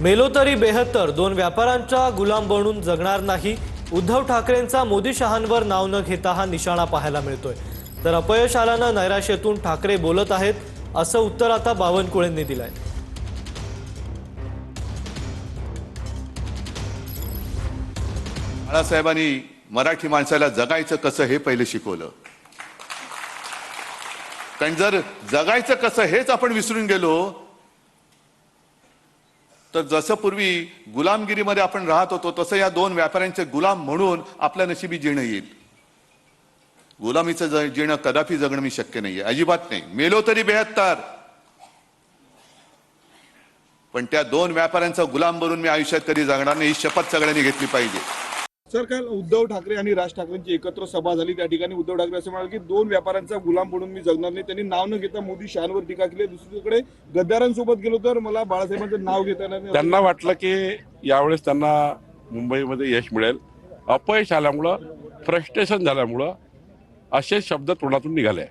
मेलो तरी बेहत्तर, दोन व्यापाऱ्यांचा गुलाम बनून जगणार नाही. उद्धव ठाकरेंचा मोदी शहांवर नाव न घेता हा निशाणा पाहायला मिळतोय. तर अपयश आल्यानं नैराश्यातून ठाकरे बोलत आहेत, असं उत्तर आता बावनकुळेंनी दिलंय. बाळासाहेबांनी मराठी माणसाला जगायचं कसं हे पहिले शिकवलं. कारण जर जगायचं कसं हेच आपण विसरून गेलो तर जसं पूर्वी गुलामगिरीमध्ये आपण राहत होतो तसं या दोन व्यापाऱ्यांचे गुलाम म्हणून आपल्या नशिबी जीणं येईल. गुलामीचं जीणं कदापि जगणं मी शक्य नाहीये, अजिबात नाही. मेलो तरी बेहत्तर, पण त्या दोन व्यापाऱ्यांचा गुलाम बनून मी आयुष्यात कधी जगणार नाही, ही शपथ सगळ्यांनी घेतली पाहिजे. सर, काल उद्धव ठाकरे आणि राज ठाकरेंची एकत्र सभा झाली. त्या ठिकाणी उद्धव ठाकरे असं म्हणाले की दोन व्यापाऱ्यांचा गुलाम बनून मी जगणार नाही. त्यांनी नाव न घेता मोदी शहांवर टीका केली. दुसरीकडे गद्दारांसोबत गेलो तर मला बाळासाहेबांचं नाव घेता येणार नाही. त्यांना वाटलं की यावेळेस त्यांना मुंबईमध्ये यश मिळेल. अपयश आल्यामुळं, फ्रस्ट्रेशन झाल्यामुळं असे शब्द तोंडातून निघाले.